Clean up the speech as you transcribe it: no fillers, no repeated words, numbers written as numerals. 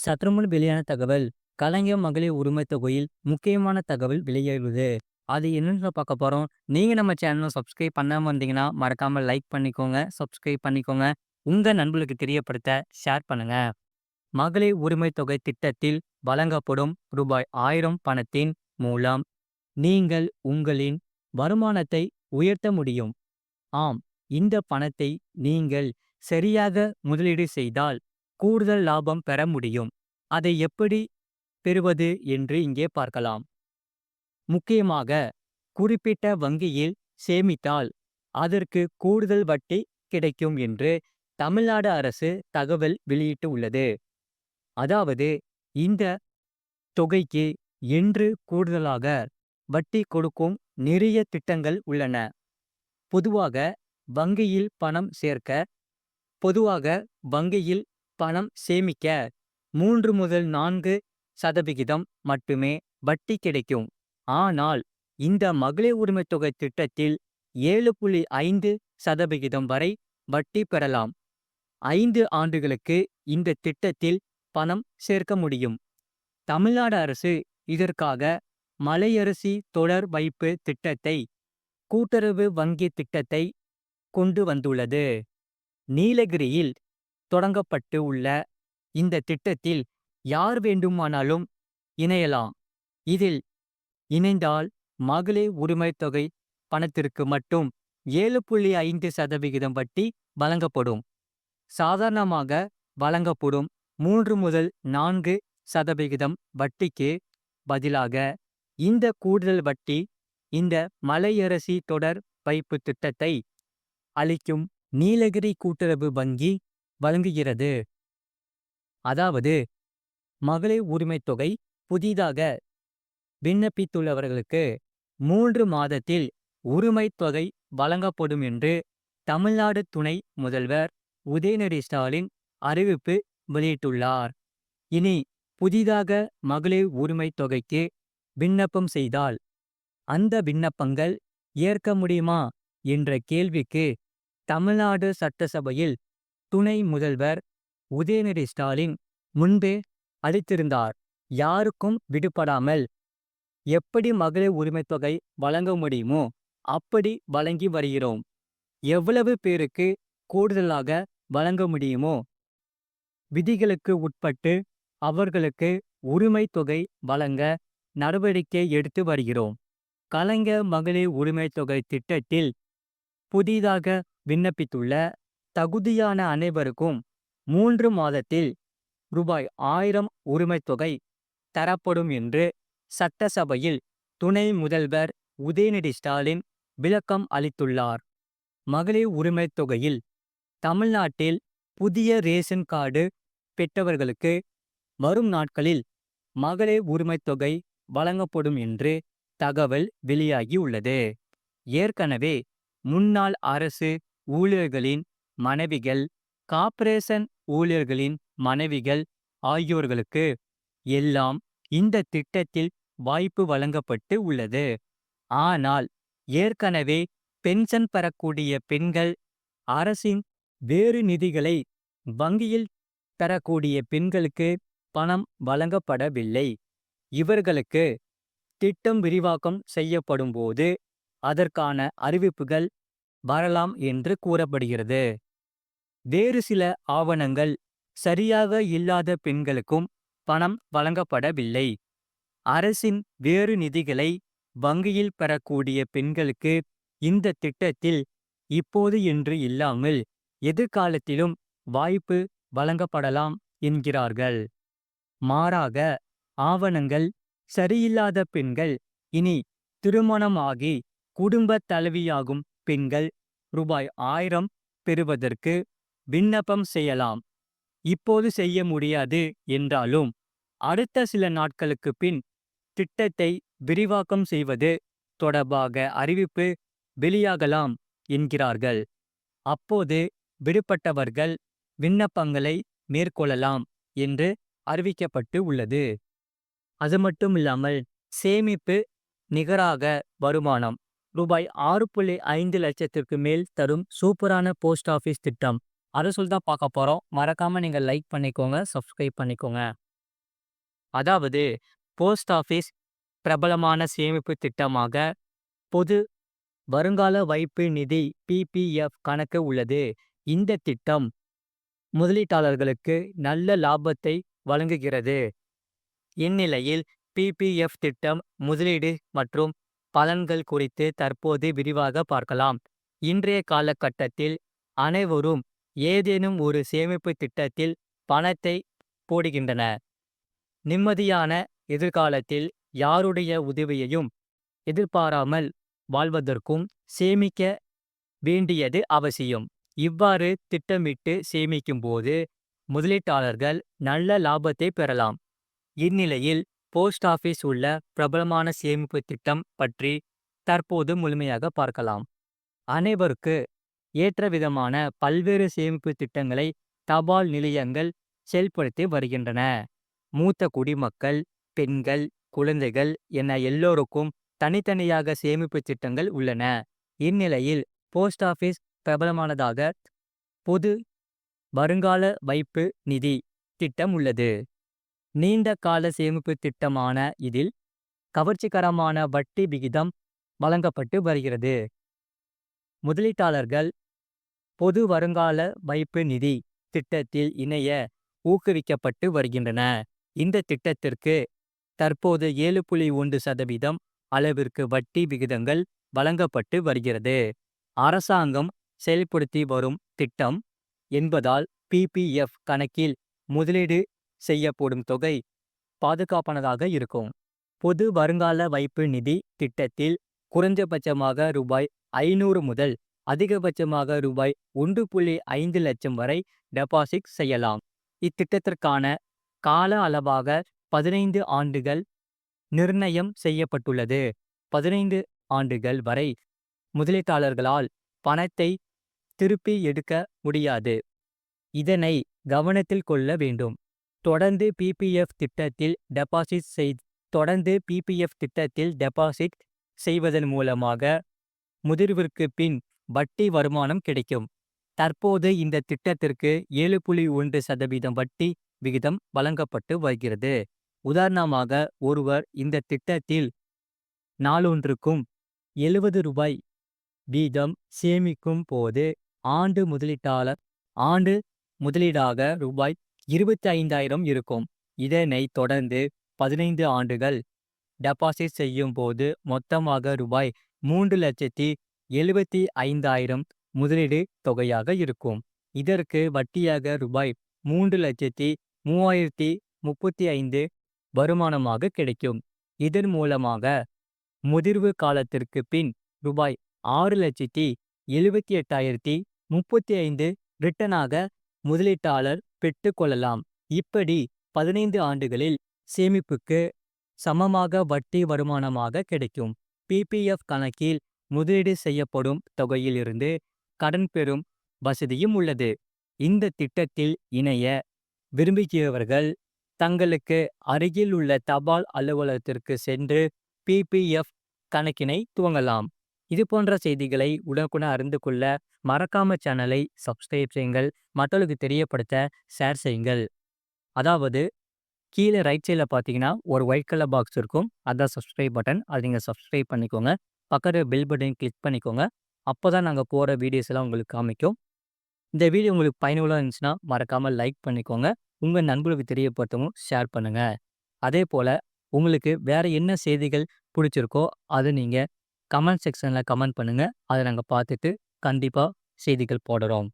சற்றுமுன் வெளியான தகவல். கலைஞர் மகளிர் உரிமை தொகையில் முக்கியமான தகவல் வெளியாகுது. அது என்னன்னு பார்க்க போறோம். நீங்க நம்ம சேனலை சப்ஸ்கிரைப் பண்ணாம இருந்தீங்கன்னா, மறக்காம லைக் பண்ணிக்கோங்க, சப்ஸ்கிரைப் பண்ணிக்கோங்க. உங்க நண்பர்களுக்கு தெரியப்படுத்த ஷேர் பண்ணுங்க. மகளிர் உரிமை தொகை திட்டத்தில் வழங்கப்படும் ரூபாய் 1000 பணத்தின் மூலம் நீங்கள் உங்களின் வருமானத்தை உயர்த்த முடியும். ஆம், இந்த பணத்தை நீங்கள் சரியாக முதலீடு செய்தால் கூடுதல் லாபம் பெற முடியும். அதை எப்படி பெறுவது என்று இங்கே பார்க்கலாம். முக்கியமாக, குறிப்பிட்ட வங்கியில் சேமித்தால் அதற்கு கூடுதல் வட்டி கிடைக்கும் என்று தமிழ்நாடு அரசு தகவல் வெளியிட்டு உள்ளது. அதாவது, இந்த தொகைக்கு என்று கூடுதலாக வட்டி கொடுக்கும் நிறைய திட்டங்கள் உள்ளன. பொதுவாக வங்கியில் பணம் சேர்க்க பொதுவாக வங்கியில் பணம் சேமிக்க 3 முதல் 4% மட்டுமே வட்டி கிடைக்கும். ஆனால் இந்த மகளிர் உரிமை தொகை திட்டத்தில் 7.5% வரை வட்டி பெறலாம். 5 ஆண்டுகளுக்கு இந்த திட்டத்தில் பணம் சேர்க்க முடியும். தமிழ்நாடு அரசு இதற்காக மலையரசி தொடர் வைப்பு திட்டத்தை, கூட்டுறவு வங்கி திட்டத்தை கொண்டு வந்துள்ளது. நீலகிரியில் தொடங்கப்பட்டு உள்ள இந்த திட்டத்தில் யார் வேண்டுமானாலும் இணையலாம். இதில் இணைந்தால் மகளிர் உரிமை தொகை பணத்திற்கு மட்டும் 7.5% வட்டி வழங்கப்படும். சாதாரணமாக வழங்கப்படும் 3 முதல் 4% வட்டிக்கு பதிலாக இந்த கூடுதல் வட்டி இந்த மலையரசி தொடர் வைப்பு திட்டத்தை அளிக்கும் நீலகிரி கூட்டுறவு வங்கி வழங்குகிறது. அதாவது, மகளிர் உரிமை தொகை புதிதாக விண்ணப்பித்துள்ளவர்களுக்கு 3 மாதத்தில் உரிமை தொகை வழங்கப்படும் என்று தமிழ்நாடு துணை முதல்வர் உதயநிதி ஸ்டாலின் அறிவிப்பு வெளியிட்டுள்ளார். இனி புதிதாக மகளிர் உரிமை தொகைக்கு விண்ணப்பம் செய்தால் அந்த விண்ணப்பங்கள் ஏற்க முடியுமா என்ற கேள்விக்கு தமிழ்நாடு சட்டசபையில் துணை முதல்வர் உதயநிதி ஸ்டாலின் முன்பே அளித்திருந்தார். யாருக்கும் விடுபடாமல் எப்படி மகளிர் உரிமை தொகை வழங்க முடியுமோ அப்படி வழங்கி வருகிறோம். எவ்வளவு பேருக்கு கூடுதலாக வழங்க முடியுமோ விதிகளுக்கு உட்பட்டு அவர்களுக்கு உரிமை தொகை வழங்க நடவடிக்கை எடுத்து வருகிறோம். கலைஞர் மகளிர் உரிமை தொகை திட்டத்தில் புதிதாக விண்ணப்பித்துள்ள தகுதியான அனைவருக்கும் 3 மாதத்தில் ரூபாய் 1000 உரிமை தொகை தரப்படும் என்று சட்டசபையில் துணை முதல்வர் உதயநிதி ஸ்டாலின் விளக்கம் அளித்துள்ளார். மகளிர் உரிமை தொகையில் தமிழ்நாட்டில் புதிய ரேஷன் கார்டு பெற்றவர்களுக்கு வரும் நாட்களில் மகளிர் உரிமை தொகை வழங்கப்படும் என்று தகவல் வெளியாகி உள்ளது. ஏற்கனவே முன்னாள் அரசு ஊழியர்களின் மனைவிகள், கார்ப்பரேஷன் ஊழியர்களின் மனைவிகள் ஆகியோர்களுக்கு எல்லாம் இந்த திட்டத்தில் வாய்ப்பு வழங்கப்பட்டு உள்ளது. ஆனால் ஏற்கனவே பென்ஷன் பெறக்கூடிய பெண்கள், அரசின் வேறு நிதிகளை வங்கியில் பெறக்கூடிய பெண்களுக்கு பணம் வழங்கப்படவில்லை. இவர்களுக்கு திட்டம் விரிவாக்கம் செய்யப்படும் போது அதற்கான அறிவிப்புகள் வரலாம் என்று கூறப்படுகிறது. வேறு சில ஆவணங்கள் சரியாக இல்லாத பெண்களுக்கும் பணம் வழங்கப்படவில்லை. அரசின் வேறு நிதிகளை வங்கியில் பெறக்கூடிய பெண்களுக்கு இந்த திட்டத்தில் இப்போது என்று இல்லாமல் எதிர்காலத்திலும் வாய்ப்பு வழங்கப்படலாம் என்கிறார்கள். மாறாக, ஆவணங்கள் சரியில்லாத பெண்கள் இனி திருமணமாகி குடும்ப தலைவியாகும் பெண்கள் ரூபாய் 1000 பெறுவதற்கு விண்ணப்பம் செய்யலாம். இப்போது செய்ய முடியாது என்றாலும் அடுத்த சில நாட்களுக்கு பின் திட்டத்தை விரிவாக்கம் செய்வது தொடர்பாக அறிவிப்பு வெளியாகலாம் என்கிறார்கள். அப்போது விடுபட்டவர்கள் விண்ணப்பங்களை மேற்கொள்ளலாம் என்று அறிவிக்கப்பட்டு உள்ளது. அது மட்டும் இல்லாமல், சேமிப்பு நிகராக வருமானம் ரூபாய் 6.5 லட்சத்திற்கு மேல் தரும் சூப்பரான போஸ்ட் ஆஃபீஸ் திட்டம். அதை சொல்லி தான் பார்க்க போறோம். மறக்காம நீங்க லைக் பண்ணிக்கோங்க, சப்ஸ்கிரைப் பண்ணிக்கோங்க. அதாவது போஸ்ட் ஆஃபீஸ் பிரபலமான சேமிப்பு திட்டமாக பொது வருங்கால வைப்பு நிதி பிபிஎஃப் கணக்கு உள்ளது. இந்த திட்டம் முதலீட்டாளர்களுக்கு நல்ல லாபத்தை வழங்குகிறது. இந்நிலையில் பிபிஎஃப் திட்டம் முதலீடு மற்றும் பலன்கள் குறித்து தற்போது விரிவாக பார்க்கலாம். இன்றைய காலகட்டத்தில் அனைவரும் ஏதேனும் ஒரு சேமிப்பு திட்டத்தில் பணத்தை போடுகின்றனர். நிம்மதியான எதிர்காலத்தில் யாருடைய உதவியையும் எதிர்பாராமல் வாழ்வதற்கும் சேமிக்க வேண்டியது அவசியம். இவ்வாறு திட்டமிட்டு சேமிக்கும்போது முதலீட்டாளர்கள் நல்ல லாபத்தை பெறலாம். இந்நிலையில் போஸ்ட் ஆஃபீஸ் உள்ள பிரபலமான சேமிப்பு திட்டம் பற்றி தற்போது முழுமையாக பார்க்கலாம். அனைவருக்கு ஏற்ற விதமான பல்வேறு சேமிப்பு திட்டங்களை தபால் நிலையங்கள் செயல்படுத்தி வருகின்றன. மூத்த குடிமக்கள், பெண்கள், குழந்தைகள் என எல்லோருக்கும் தனித்தனியாக சேமிப்பு திட்டங்கள் உள்ளன. இந்நிலையில் போஸ்ட் ஆஃபீஸ் பிரபலமானதாக பொது வருங்கால வைப்பு நிதி திட்டம் உள்ளது. நீண்ட கால சேமிப்பு திட்டமான இதில் கவர்ச்சிகரமான வட்டி விகிதம் வழங்கப்பட்டு வருகிறது. முதலீட்டாளர்கள் பொது வருங்கால வைப்பு நிதி திட்டத்தில் இணைய ஊக்குவிக்கப்பட்டு வருகின்றன. இந்த திட்டத்திற்கு தற்போது 7.1% அளவிற்கு வட்டி விகிதங்கள் வழங்கப்பட்டு வருகிறது. அரசாங்கம் செயல்படுத்தி வரும் திட்டம் என்பதால் பிபிஎஃப் கணக்கில் முதலீடு செய்யப்படும் தொகை பாதுகாப்பானதாக இருக்கும். பொது வருங்கால வைப்பு நிதி திட்டத்தில் குறைந்தபட்சமாக ரூபாய் 500 முதல் அதிகபட்சமாக ரூபாய் 1.5 லட்சம் வரை டெபாசிட் செய்யலாம். இத்திட்டத்திற்கான கால அளவாக 15 ஆண்டுகள் நிர்ணயம் செய்யப்பட்டுள்ளது. 15 ஆண்டுகள் வரை முதலீட்டாளர்களால் பணத்தை திருப்பி எடுக்க முடியாது. இதனை கவனத்தில் கொள்ள வேண்டும். தொடர்ந்து பிபிஎஃப் திட்டத்தில் டெபாசிட் செய்வதன் மூலமாக முதிர்விற்கு பின் வட்டி வருமானம் கிடைக்கும். தற்போது இந்த திட்டத்திற்கு 7.1% வட்டி விகிதம் வழங்கப்பட்டு வருகிறது. உதாரணமாக ஒருவர் இந்த திட்டத்தில் நாளொன்றுக்கும் 70 ரூபாய் வீதம் சேமிக்கும் போது ஆண்டு முதலீடாக ரூபாய் 25,000 இருக்கும். இதனை தொடர்ந்து 15 ஆண்டுகள் டெபாசிட் செய்யும் போது மொத்தமாக ரூபாய் 3,75,000 முதலீடு தொகையாக இருக்கும். இதற்கு வட்டியாக ரூபாய் 3,03,035 வருமானமாக கிடைக்கும். இதன் மூலமாக முதிர்வு காலத்திற்கு பின் ரூபாய் 6,78,035 ரிட்டனாக முதலீட்டாளர் பெற்றுக்கொள்ளலாம். இப்படி 15 ஆண்டுகளில் சேமிப்புக்கு சமமாக வட்டி வருமானமாக கிடைக்கும். பிபிஎஃப் கணக்கில் முதலீடு செய்யப்படும் தொகையில் இருந்து கடன் பெறும் வசதியும் உள்ளது. இந்த திட்டத்தில் இணைய விரும்புகிறவர்கள் தங்களுக்கு அருகில் உள்ள தபால் அலுவலகத்திற்கு சென்று பிபிஎஃப் கணக்கினை துவங்கலாம். இது போன்ற செய்திகளை உடனுக்குடன் அறிந்து கொள்ள மறக்காம சேனலை சப்ஸ்கிரைப் செய்யுங்கள். மற்றவர்களுக்கு தெரியப்படுத்த ஷேர் செய்யுங்கள். அதாவது கீழே ரைட் சைடில் பார்த்தீங்கன்னா ஒரு ஒயிட் கலர் பாக்ஸ் இருக்கும். அதான் சப்ஸ்கிரைப் பட்டன். அதை நீங்கள் சப்ஸ்கிரைப் பண்ணிக்கோங்க. பக்கத்தில் பெல் பட்டன் கிளிக் பண்ணிக்கோங்க. அப்போ தான் நாங்கள் போகிற வீடியோஸ் எல்லாம் உங்களுக்கு காமிக்கும். இந்த வீடியோ உங்களுக்கு பயனுள்ளதாக இருந்துச்சுன்னா மறக்காமல் லைக் பண்ணிக்கோங்க. உங்கள் நண்பர்களுக்கு தெரியப்படுத்தவும் ஷேர் பண்ணுங்கள். அதே போல் உங்களுக்கு வேறு என்ன செய்திகள் பிடிச்சிருக்கோ அதை நீங்கள் கமெண்ட் செக்ஷனில் கமெண்ட் பண்ணுங்கள். அதை நாங்கள் பார்த்துட்டு கண்டிப்பாக செய்திகள் போடுறோம்.